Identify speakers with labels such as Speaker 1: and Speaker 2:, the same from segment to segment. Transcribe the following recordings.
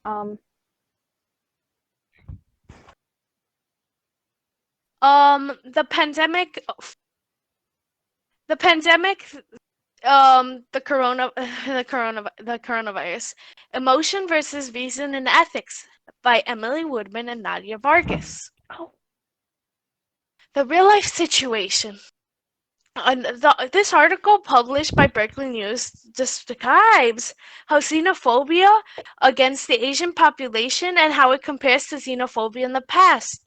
Speaker 1: Um,
Speaker 2: The pandemic, the pandemic, the coronavirus, Emotion versus Reason and Ethics by Emily Woodman and Nadia Vargas.
Speaker 1: oh,
Speaker 2: The real life situation. This article published by Berkeley News describes how xenophobia against the Asian population and how it compares to xenophobia in the past.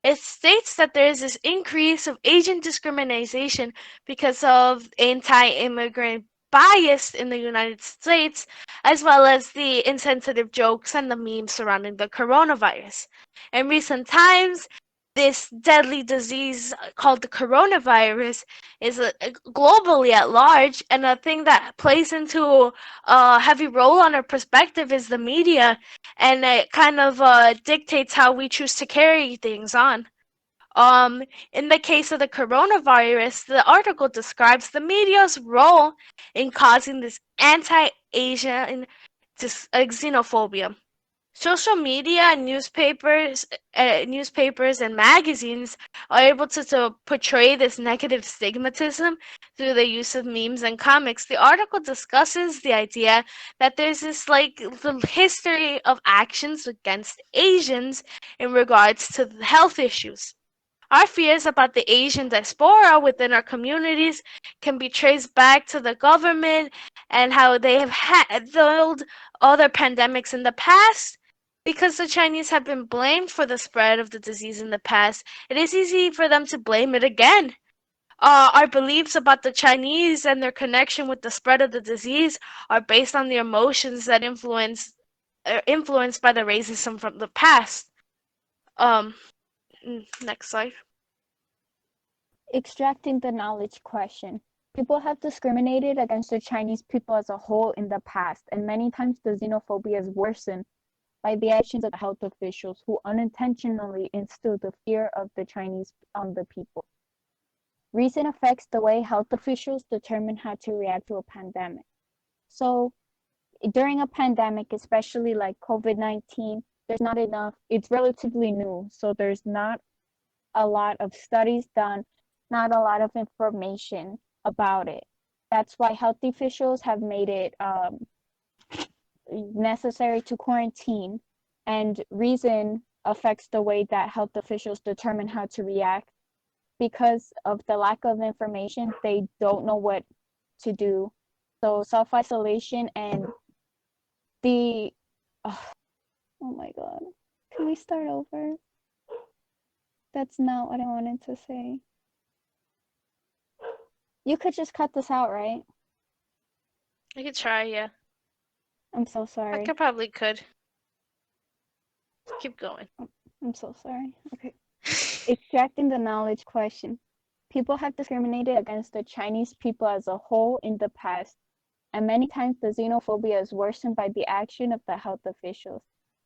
Speaker 2: It states that there is this increase of Asian discrimination because of anti-immigrant bias in the United States, as well as the insensitive jokes and the memes surrounding the coronavirus. In recent times, this deadly disease called the coronavirus is globally at large, and a thing that plays into a heavy role on our perspective is the media, and it kind of dictates how we choose to carry things on. Um, in the case of the coronavirus, the article describes the media's role in causing this anti-Asian xenophobia. Social media and newspapers and magazines are able to portray this negative stigmatism through the use of memes and comics. The article discusses the idea that there's this like the history of actions against Asians in regards to health issues. Our fears about the Asian diaspora within our communities can be traced back to the government and how they have handled other pandemics in the past. Because the Chinese have been blamed for the spread of the disease in the past, it is easy for them to blame it again. Our beliefs about the Chinese and their connection with the spread of the disease are based on the emotions that influenced by the racism from the past. Um, Next slide.
Speaker 1: extracting the knowledge question. People have discriminated against the Chinese people as a whole in the past, and many times the xenophobia is worsened by the actions of health officials who unintentionally instill the fear of the Chinese on the people. Reason affects the way health officials determine how to react to a pandemic. So, during a pandemic, especially like COVID-19, there's not enough, it's relatively new, so there's not a lot of studies done, not a lot of information about it. That's why health officials have made it necessary to quarantine, and reason affects the way that health officials determine how to react. Because of the lack of information, they don't know what to do. So self isolation and the oh, oh my god, can we start over? That's not what I wanted to say. You could just cut this out, right?
Speaker 2: I could try, yeah.
Speaker 1: I'm so
Speaker 2: I
Speaker 1: sorry.
Speaker 2: could probably could. Keep going.
Speaker 1: I'm so sorry. Okay. Extracting the knowledge question. People have discriminated against the Chinese people as a whole in the past, and many times the xenophobia is worsened by the action of the health officials,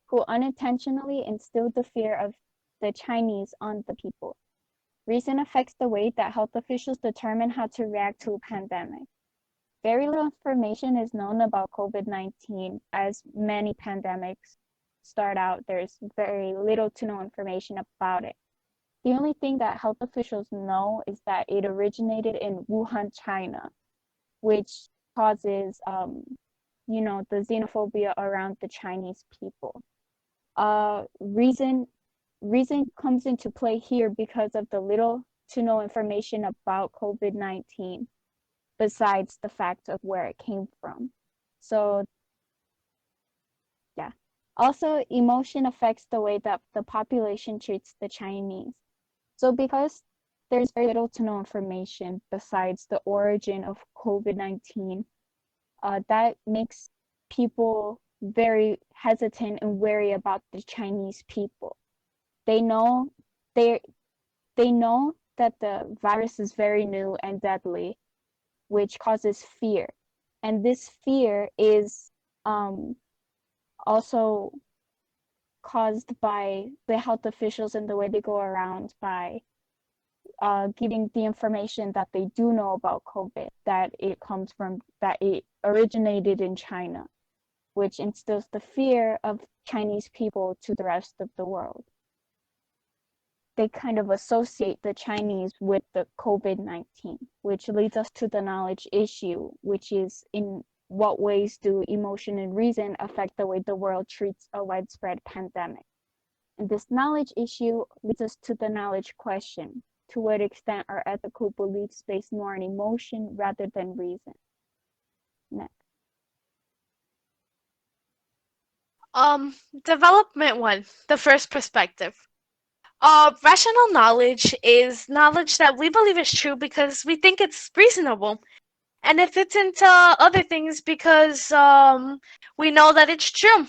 Speaker 1: who unintentionally instilled the fear of the Chinese on the people. Reason affects the way that health officials determine how to react to a pandemic. Very little information is known about COVID-19, as many pandemics start out, there's very little to no information about it. The only thing that health officials know is that it originated in Wuhan, China, which causes, the xenophobia around the Chinese people. Uh, reason reason comes into play here because of the little to no information about COVID-19, besides the fact of where it came from. So yeah. Also, emotion affects the way that the population treats the Chinese. So because there's very little to no information besides the origin of COVID-19, that makes people very hesitant and wary about the Chinese people. They know they they know that the virus is very new and deadly, which causes fear. And this fear is um, also caused by the health officials and the way they go around by giving the information that they do know about COVID, that it originated in China, which instills the fear of Chinese people to the rest of the world. They kind of associate the Chinese with the COVID-19, which leads us to the knowledge issue, which is in what ways do emotion and reason affect the way the world treats a widespread pandemic? And this knowledge issue leads us to the knowledge question. To what extent are ethical beliefs based more on emotion rather than reason? Next.
Speaker 2: Development one, the first perspective. Rational knowledge is knowledge that we believe is true because we think it's reasonable, and it fits into other things because we know that it's true.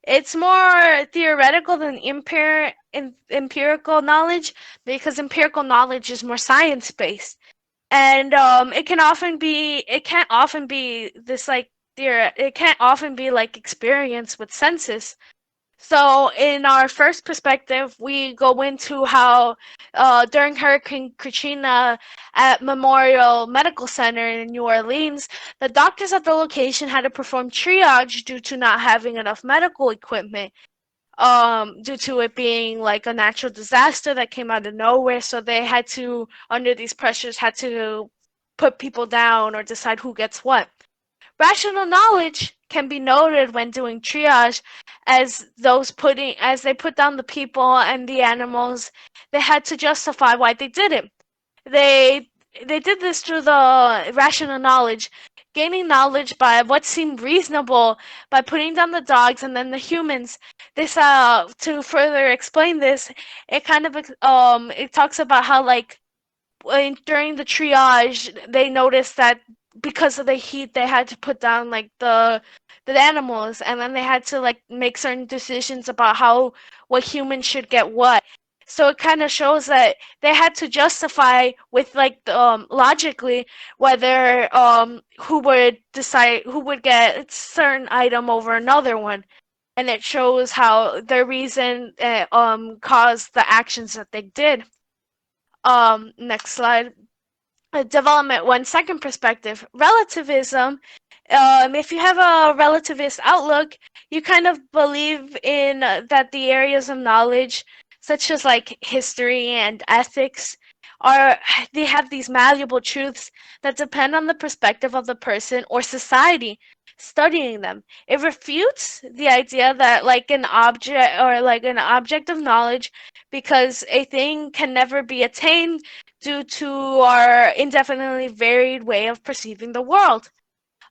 Speaker 2: It's more theoretical than empirical knowledge because empirical knowledge is more science based, and it can't often be this like it can't often be like experience with senses. So in our first perspective, we go into how during Hurricane Katrina at Memorial Medical Center in New Orleans, the doctors at the location had to perform triage due to not having enough medical equipment, due to it being like a natural disaster that came out of nowhere. So they had to, under these pressures, had to put people down or decide who gets what. Rational knowledge can be noted when doing triage as they put down the people and the animals, they had to justify why they did it. They they did this through the rational knowledge, gaining knowledge by what seemed reasonable by putting down the dogs and then the humans. This to further explain this, it kind of it talks about how like during the triage, they noticed that because of the heat, they had to put down like the animals, and then they had to like make certain decisions about how what humans should get what. So it kind of shows that they had to justify with like logically whether who would get a certain item over another one, and it shows how their reason caused the actions that they did. Next slide. Development one, second perspective, relativism. If you have a relativist outlook, you kind of believe in that the areas of knowledge, such as like history and ethics, are they have these malleable truths that depend on the perspective of the person or society studying them. It refutes the idea that like an object of knowledge, because a thing can never be attained due to our indefinitely varied way of perceiving the world.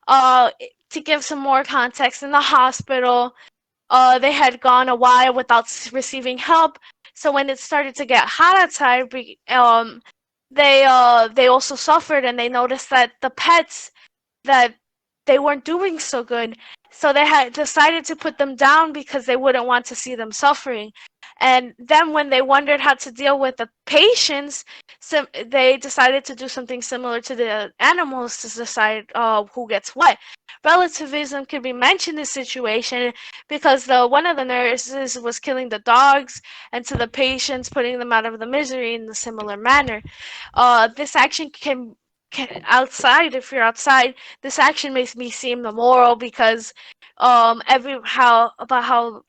Speaker 2: Uh, to give some more context, in the hospital, they had gone a while without receiving help. So when it started to get hot outside, they also suffered, and they noticed that the pets that they weren't doing so good. So they had decided to put them down because they wouldn't want to see them suffering. And then when they wondered how to deal with the patients, so they decided to do something similar to the animals to decide who gets what. Relativism could be mentioned in this situation because the one of the nurses was killing the dogs, and to the patients putting them out of the misery in a similar manner. This action can outside if you're outside, this action makes me seem immoral because how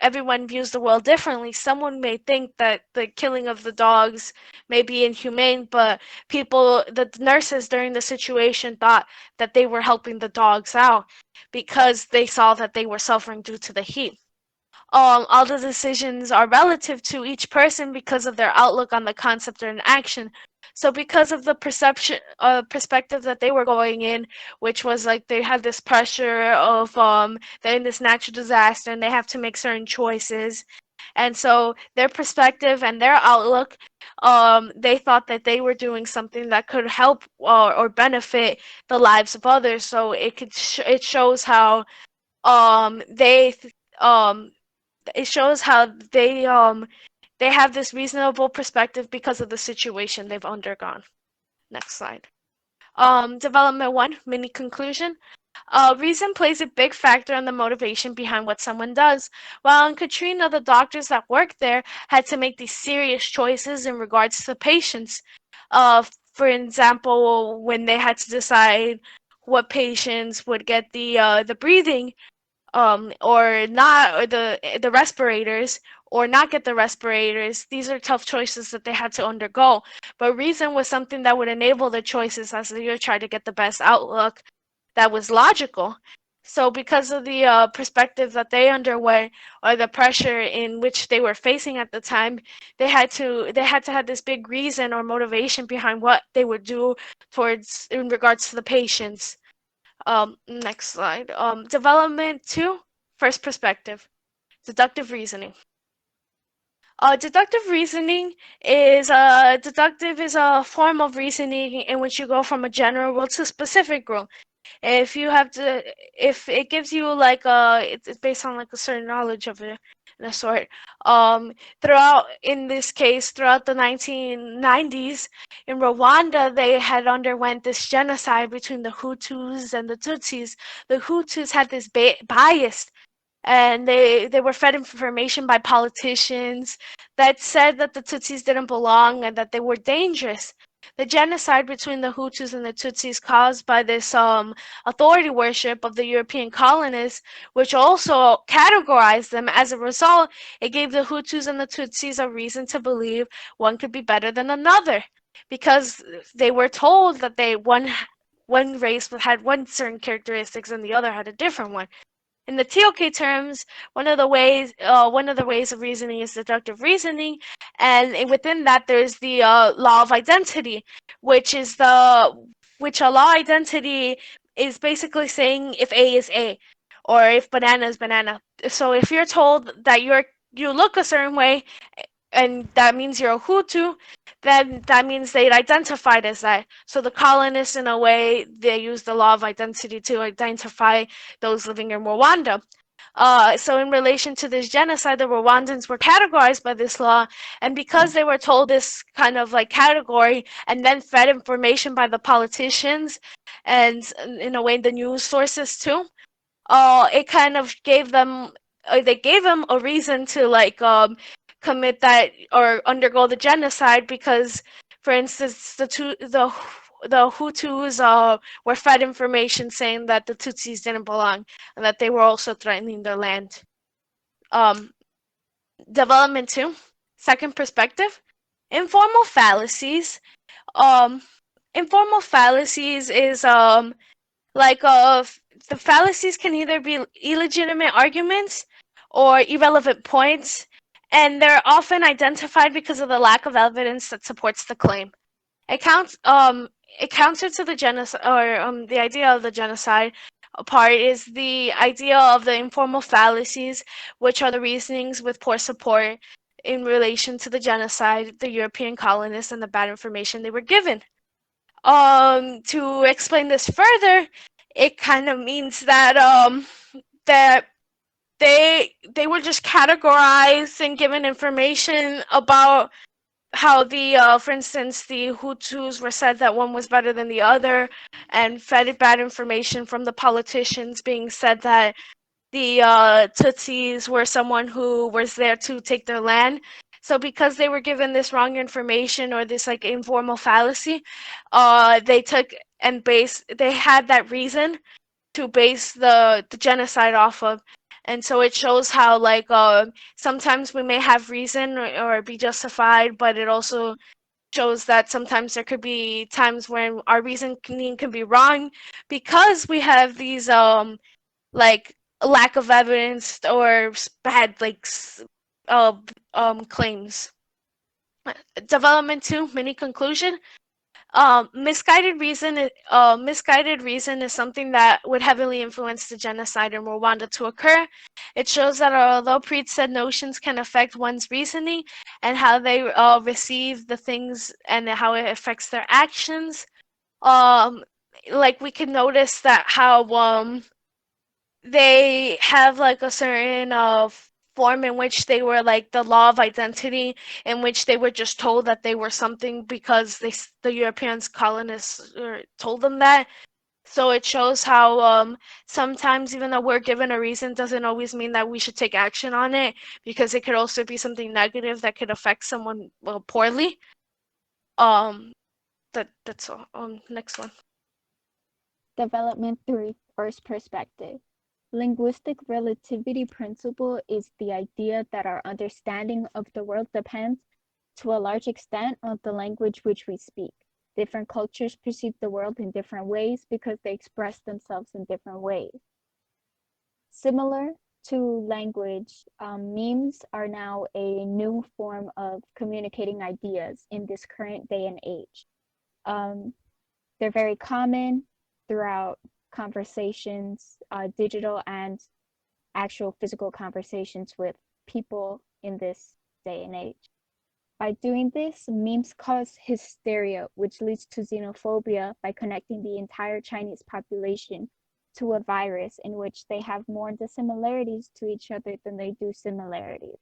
Speaker 2: everyone views the world differently. Someone may think that the killing of the dogs may be inhumane, but the nurses during the situation thought that they were helping the dogs out because they saw that they were suffering due to the heat. All the decisions are relative to each person because of their outlook on the concept or an action. So because of the perspective that they were going in, which was like they had this pressure of they're in this natural disaster and they have to make certain choices, and so their perspective and their outlook, they thought that they were doing something that could help or benefit the lives of others. So it shows how they it shows how they have this reasonable perspective because of the situation they've undergone. Next slide. Development one, mini conclusion. Reason plays a big factor in the motivation behind what someone does. While in Katrina, the doctors that worked there had to make these serious choices in regards to patients. For example, when they had to decide what patients would get the breathing, or not, or the respirators, or not get the respirators. These are tough choices that they had to undergo. But reason was something that would enable the choices as they tried to get the best outlook that was logical. So because of the perspective that they underwent, or the pressure in which they were facing at the time, they had to have this big reason or motivation behind what they would do towards in regards to the patients. Next slide. Development two, first perspective, deductive reasoning. Deductive is a form of reasoning in which you go from a general rule to a specific rule. If you have to, if it gives you like it's based on like a certain knowledge of it, in a sort. Um, throughout, in this case, throughout the 1990s in Rwanda, they had underwent this genocide between the Hutus and the Tutsis. The Hutus had this bias, and they were fed information by politicians that said that the Tutsis didn't belong and that they were dangerous. The genocide between the Hutus and the Tutsis caused by this authority worship of the European colonists, which also categorized them. As a result, it gave the Hutus and the Tutsis a reason to believe one could be better than another, because they were told that one race had one certain characteristics and the other had a different one. In the TOK terms, one of the ways of reasoning is deductive reasoning, and within that there's the law of identity, which is the which a law identity is basically saying if A is A, or if banana is banana. So if you're told that you look a certain way, and that means you're a Hutu, then that means they'd identified as that. So the colonists, in a way, they use the law of identity to identify those living in Rwanda. So in relation to this genocide, the Rwandans were categorized by this law, and because they were told this kind of like category and then fed information by the politicians and in a way the news sources too, it kind of gave them they gave them a reason to like commit that or undergo the genocide, because for instance the Hutus were fed information saying that the Tutsis didn't belong and that they were also threatening their land. Um, Development two, second perspective, informal fallacies. Um, Informal fallacies is like the fallacies can either be illegitimate arguments or irrelevant points, and they're often identified because of the lack of evidence that supports the claim. It counts it counter to the genocide, or the idea of the genocide part is the idea of the informal fallacies, which are the reasonings with poor support in relation to the genocide, the European colonists, and the bad information they were given. To explain this further, it kind of means that they were just categorized and given information about how for instance, the Hutus were said that one was better than the other, and fed bad information from the politicians being said that the Tutsis were someone who was there to take their land. So because they were given this wrong information or this like informal fallacy, they took and they had that reason to base the genocide off of. And so it shows how like sometimes we may have reason or be justified, but it also shows that sometimes there could be times when our reasoning can be wrong because we have these like lack of evidence or bad like claims. Development two, mini conclusion. Misguided reason is something that would heavily influence the genocide in Rwanda to occur. It shows that although preset notions can affect one's reasoning and how they receive the things and how it affects their actions, um, like we can notice that how they have like a certain form in which they were like the law of identity, in which they were just told that they were something because the Europeans colonists told them that. So it shows how sometimes even though we're given a reason doesn't always mean that we should take action on it, because it could also be something negative that could affect someone poorly. Um, that's all. Next one.
Speaker 1: Development 3, first perspective. Linguistic relativity principle is the idea that our understanding of the world depends, to a large extent, on the language which we speak. Different cultures perceive the world in different ways because they express themselves in different ways. Similar to language, memes are now a new form of communicating ideas in this current day and age. Um, they're very common throughout conversations, digital and actual physical conversations with people in this day and age. By doing this, memes cause hysteria, which leads to xenophobia by connecting the entire Chinese population to a virus in which they have more dissimilarities to each other than they do similarities.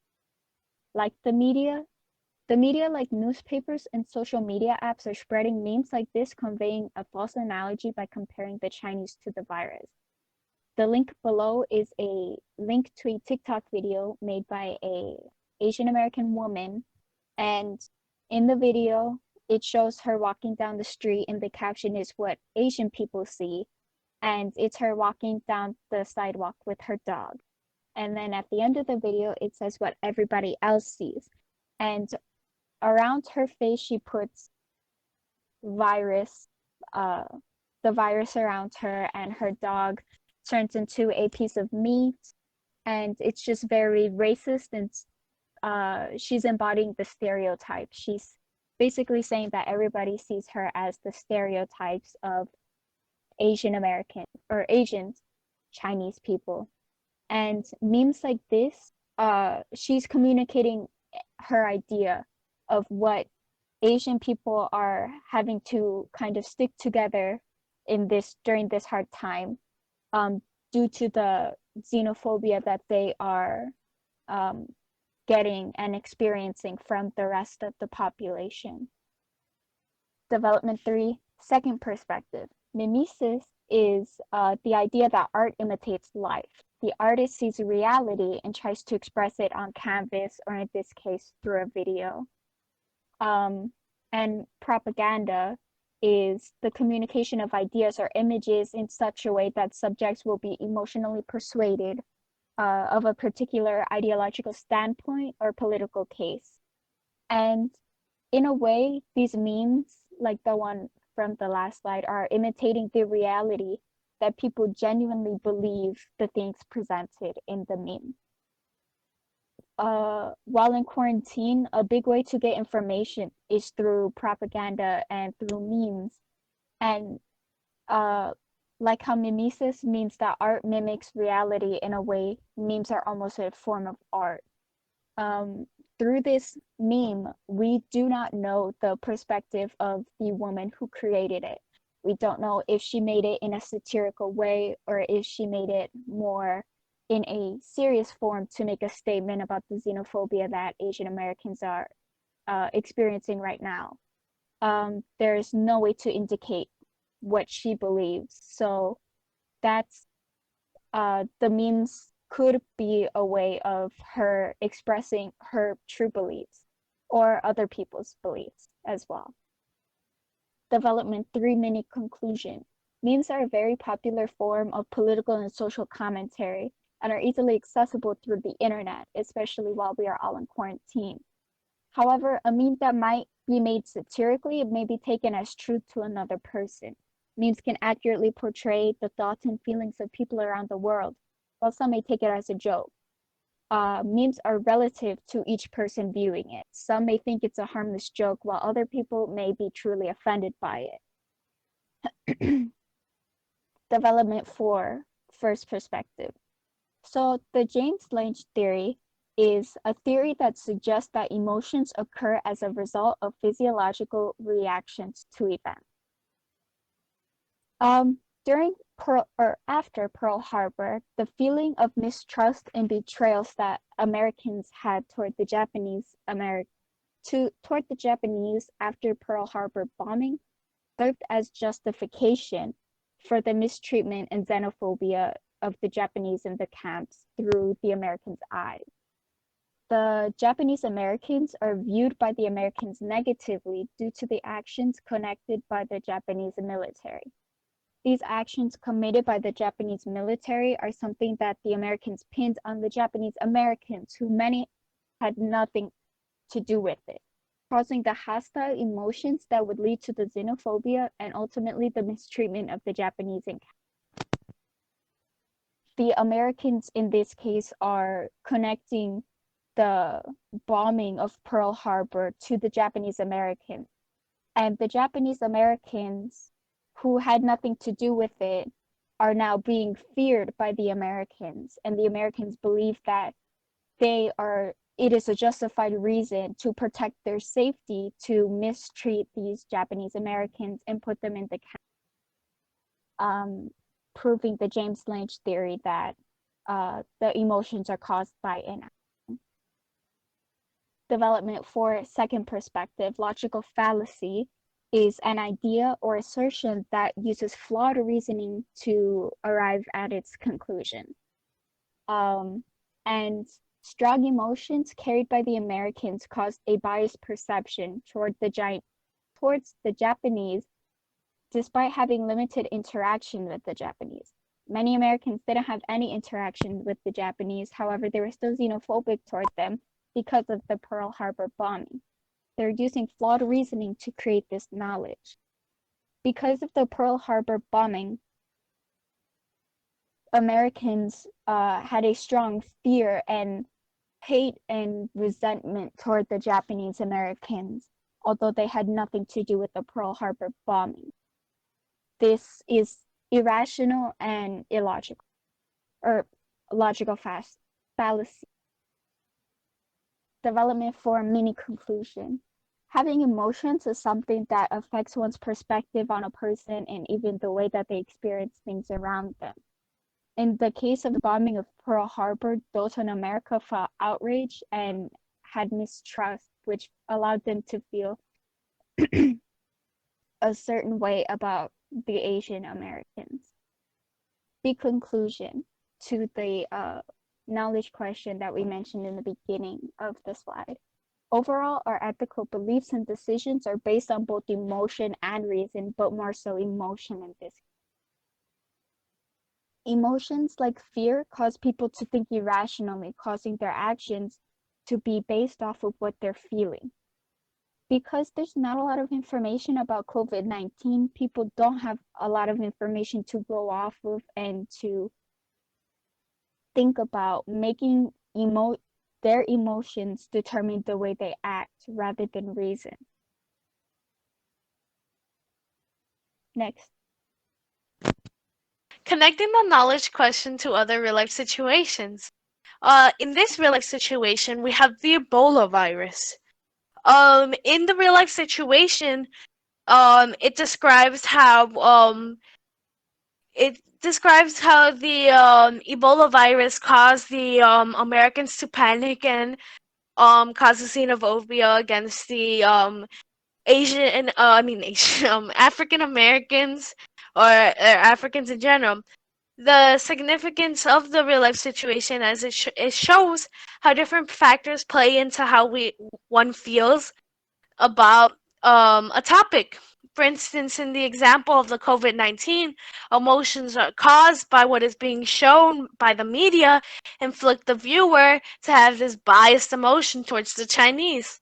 Speaker 1: Like the media like newspapers and social media apps are spreading memes like this, conveying a false analogy by comparing the Chinese to the virus. The link below is a link to a TikTok video made by a Asian American woman, and in the video it shows her walking down the street and the caption is what Asian people see, and it's her walking down the sidewalk with her dog. And then at the end of the video it says what everybody else sees. And around her face she puts virus, uh, the virus around her, and her dog turns into a piece of meat, and it's just very racist, and she's embodying the stereotype. She's basically saying that everybody sees her as the stereotypes of Asian American or Asian Chinese people. And memes like this, she's communicating her idea of what Asian people are having to kind of stick together in this during this hard time, um, due to the xenophobia that they are um, getting and experiencing from the rest of the population. Development 3, second perspective. Mimesis is the idea that art imitates life. The artist sees reality and tries to express it on canvas, or in this case, through a video. And propaganda is the communication of ideas or images in such a way that subjects will be emotionally persuaded of a particular ideological standpoint or political case. And in a way, these memes, like the one from the last slide, are imitating the reality that people genuinely believe the things presented in the meme. While in quarantine, a big way to get information is through propaganda and through memes. And uh, like how mimesis means that art mimics reality in a way, memes are almost a form of art. Um, Through this meme, we do not know the perspective of the woman who created it. We don't know if she made it in a satirical way or if she made it more in a serious form to make a statement about the xenophobia that Asian Americans are experiencing right now. There's no way to indicate what she believes. So that's the memes could be a way of her expressing her true beliefs or other people's beliefs as well. Development 3 mini conclusion. Memes are a very popular form of political and social commentary and are easily accessible through the internet, especially while we are all in quarantine. However, a meme that might be made satirically may be taken as truth to another person. Memes can accurately portray the thoughts and feelings of people around the world, while some may take it as a joke. Memes are relative to each person viewing it. Some may think it's a harmless joke, while other people may be truly offended by it. Development 4, first perspective. So the James Lange theory is a theory that suggests that emotions occur as a result of physiological reactions to events. During or after Pearl Harbor, the feeling of mistrust and betrayals that Americans had toward the Japanese after Pearl Harbor bombing served as justification for the mistreatment and xenophobia of the Japanese in the camps through the Americans' eyes. The Japanese Americans are viewed by the Americans negatively due to the actions connected by the Japanese military. These actions committed by the Japanese military are something that the Americans pinned on the Japanese Americans, who many had nothing to do with it, causing the hostile emotions that would lead to the xenophobia and ultimately the mistreatment of the Japanese. The Americans in this case are connecting the bombing of Pearl Harbor to the Japanese Americans. And the Japanese Americans who had nothing to do with it are now being feared by the Americans. And the Americans believe that it is a justified reason to protect their safety to mistreat these Japanese Americans and put them in the proving the James Lynch theory that the emotions are caused by inaction. Development for second perspective, logical fallacy is an idea or assertion that uses flawed reasoning to arrive at its conclusion. And strong emotions carried by the Americans caused a biased perception towards the Japanese, despite having limited interaction with the Japanese. Many Americans didn't have any interaction with the Japanese, however, they were still xenophobic toward them because of the Pearl Harbor bombing. They're using flawed reasoning to create this knowledge. Because of the Pearl Harbor bombing, Americans had a strong fear and hate and resentment toward the Japanese Americans, although they had nothing to do with the Pearl Harbor bombing. This is irrational and illogical, or logical fallacy. Development for mini conclusion. Having emotions is something that affects one's perspective on a person and even the way that they experience things around them. In the case of the bombing of Pearl Harbor, those in America felt outrage and had mistrust, which allowed them to feel a certain way about the Asian Americans. The conclusion to the knowledge question that we mentioned in the beginning of the slide. Overall, our ethical beliefs and decisions are based on both emotion and reason, but more so emotion in this case. Emotions like fear cause people to think irrationally, causing their actions to be based off of what they're feeling. Because there's not a lot of information about COVID-19, people don't have a lot of information to go off of and to think about, making their emotions determine the way they act rather than reason. Next.
Speaker 2: Connecting the knowledge question to other real-life situations. In this real-life situation, we have the Ebola virus. In the real-life situation, it describes how the Ebola virus caused the Americans to panic and cause xenophobia against the Asian, African Americans or Africans in general. The significance of the real life situation as it shows how different factors play into how one feels about a topic. For instance, in the example of the COVID-19, emotions are caused by what is being shown by the media, inflict the viewer to have this biased emotion towards the Chinese.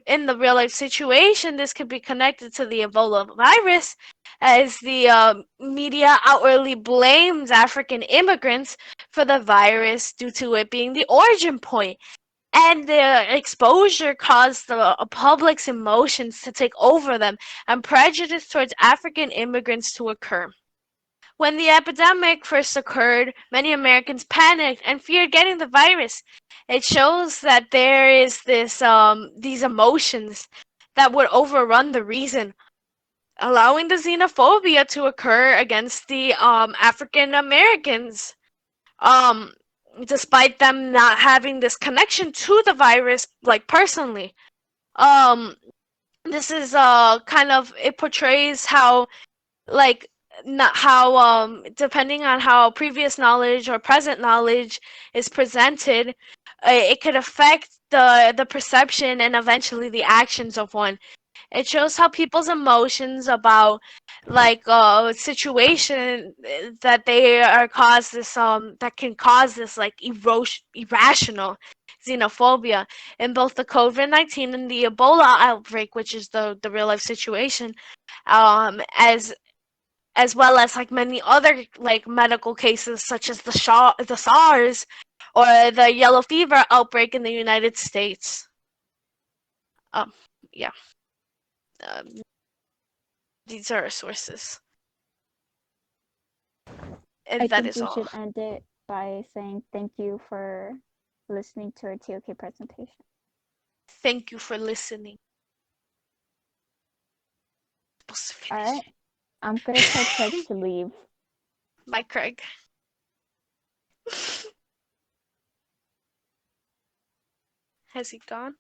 Speaker 2: In the real life situation, this could be connected to the Ebola virus, as the media outwardly blames African immigrants for the virus due to it being the origin point. And the exposure caused the public's emotions to take over them and prejudice towards African immigrants to occur. When the epidemic first occurred, many Americans panicked and feared getting the virus. It shows that there is these emotions that would overrun the reason, allowing the xenophobia to occur against the African Americans. Despite them not having this connection to the virus, like personally. This is it portrays how, like, not how depending on how previous knowledge or present knowledge is presented, it could affect the perception and eventually the actions of one. It shows how people's emotions about like a situation that they are cause this that can cause this like irrational xenophobia in both the COVID-19 and the Ebola outbreak, which is the real life situation, as well as like many other like medical cases such as the SARS or the yellow fever outbreak in the United States. Um, yeah, um, these are our sources,
Speaker 1: I
Speaker 2: and that
Speaker 1: think
Speaker 2: is
Speaker 1: we
Speaker 2: all.
Speaker 1: should end it by saying thank you for listening to our TOK presentation.
Speaker 2: Thank you for listening. Supposed to
Speaker 1: All
Speaker 2: finish
Speaker 1: right, I'm gonna tell Craig
Speaker 2: it.
Speaker 1: to leave.
Speaker 2: Bye, Craig. Has he gone?